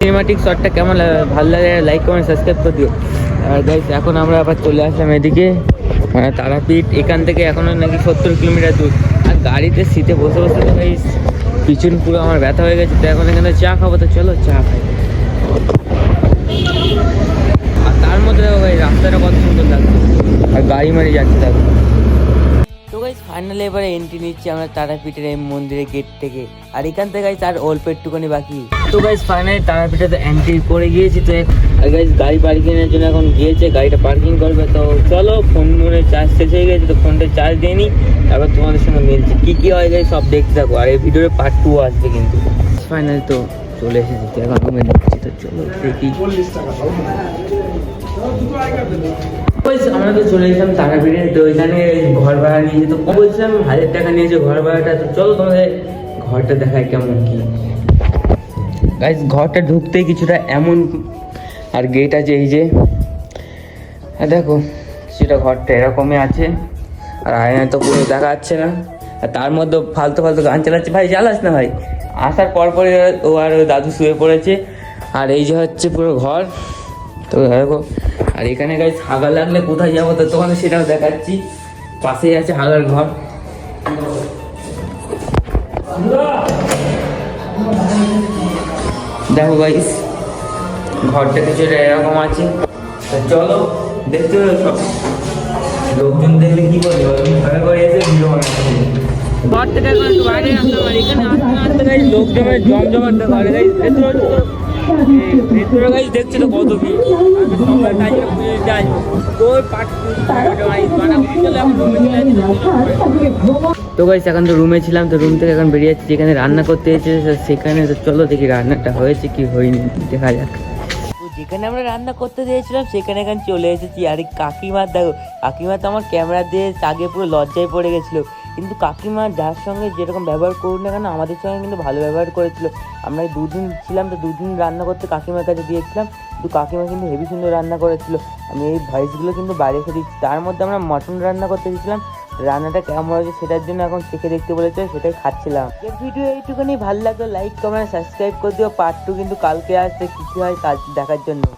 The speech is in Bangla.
সিনেমাটিক শটটা কেমন ভালো লাগে লাইক কমেন্ট সাবস্ক্রাইব করে দিও। আর গাইস এখন আমরা আবার চলে আসলাম এদিকে, মানে তারাপীঠ এখান থেকে এখনো নাকি 70 কিলোমিটার দূর। আর গাড়িতে সিটে বসে বসে তো গাইস পিছন পুরো আমার ব্যথা হয়ে গেছে। তো এখন এখানে চা খাবো, তো চলো চা খাই। আর তার মধ্যে দেখো ভাই রাস্তাটা কত সুন্দর লাগছে, আর গাড়ি মারি যাচ্ছে দেখো। তো গাইস ফাইনালি এবারে এন্ট্রি নিচ্ছি আমরা তারাপীঠের এই মন্দিরের গেট থেকে। আর এখান থেকে গাইস আর অল্প একটুখানি বাকি। তো গাইস ফাইনালি তারাপীঠে তো এন্ট্রি করে গিয়েছি। তো আর গাইস গাড়ি পার্কিংয়ের জন্য এখন গিয়েছে, গাড়িটা পার্কিং করবে। তো চলো, ফোন মনে চার্জ শেষ হয়ে গেছে, তো ফোনটা চার্জ দিয়ে নিই, তারপর তোমাদের সঙ্গে মিলছে কি হয় গাইস সব দেখতে থাকো। আর এই ভিডিওর পার্ট 2 আসবে কিন্তু। ফাইনালি তো চলে এসেছি, তো এখন রুমে ঢুকছি। তো চলো দেখি। আমরা তো চলে এসেছিলাম তারাপীঠে, তো ওইখানে ঘর ভাড়া নিয়েছে। তো বলছিলাম 1000 টাকা নিয়েছে ঘর ভাড়াটা। তো চলো তোমাদের ঘরটা দেখায় কেমন কি। গাইস ঘরটা ঢুকতেই কিছুটা এমন, আর গেট আছে এই যে, দেখো সেটা ঘরটা এরকমই আছে। আর আয়না তো পুরো দেখা যাচ্ছে না, আর তার মধ্যে ফালতু গান চালাচ্ছে। ভাই জ্বালাস না ভাই। আসার পরে ও আর ওর দাদু শুয়ে পড়েছে। আর এই যে হচ্ছে পুরো ঘর। তো দেখো, আর এখানে গাইস হাগা লাগলে কোথায় যাবো তো তোমাদের সেটাও দেখাচ্ছি। পাশেই আছে হাগার ঘর। দেখো গাইস ঘরটা কিছুটা এরকম আছে। চলো দেখতে হবে সব। লোকজন দেখলে কি করবে, ঘরে ঘরে এসে ভিডিও বানাচ্ছে। ঘর থেকে এখন একটু বাইরে আসলাম, আর এখানে আসতে গাইস লোকজনের জমজমাট দেখো। আর গাইস ভেতরে গাইস দেখছি তো কত ভিড়। আমি সকাল টাইমে পুজো দিতে আসবো, তো ওই তো গাইস এখন তো রুমে ছিলাম, তো রুম থেকে এখন বেরিয়ে যাচ্ছি যেখানে রান্না করতে এসেছে সেখানে। তো চলো দেখি রান্নাটা হয়েছে কি হয়নি, দেখা যাক। তো যেখানে আমরা রান্না করতে দিয়েছিলাম সেখানে এখন চলে এসেছি। আর কাকিমার দেখো, কাকিমা তো আমার ক্যামেরা দিয়ে আগে পুরো লজ্জায় পড়ে গেছিলো। কিন্তু কাকিমা যার সঙ্গে যেরকম ব্যবহার করুন না কেন, আমাদের সঙ্গে কিন্তু ভালো ব্যবহার করেছিল। আমরা 2 দিন ছিলাম, তো 2 দিন রান্না করতে কাকিমার কাছে দিয়েছিলাম। কিন্তু কাকিমা কিন্তু হেভি সুন্দর রান্না করেছিল। আমি এই ভয়েসগুলো কিন্তু বাইরে রেখে দিচ্ছি। তার মধ্যে আমরা মটন রান্না করতে দিয়েছিলাম, রান্নাটা কেমন হয়েছে সেটার জন্য এখন চেখে দেখতে বলেছে, সেটাই খাচ্ছিলাম। এই ভিডিও এইটুকুনি ভালো লাগলে লাইক কমেন্ট সাবস্ক্রাইব করে দিও। পার্ট 2 কিন্তু কালকে আসছে, কিছু হয় কাজ দেখার জন্য।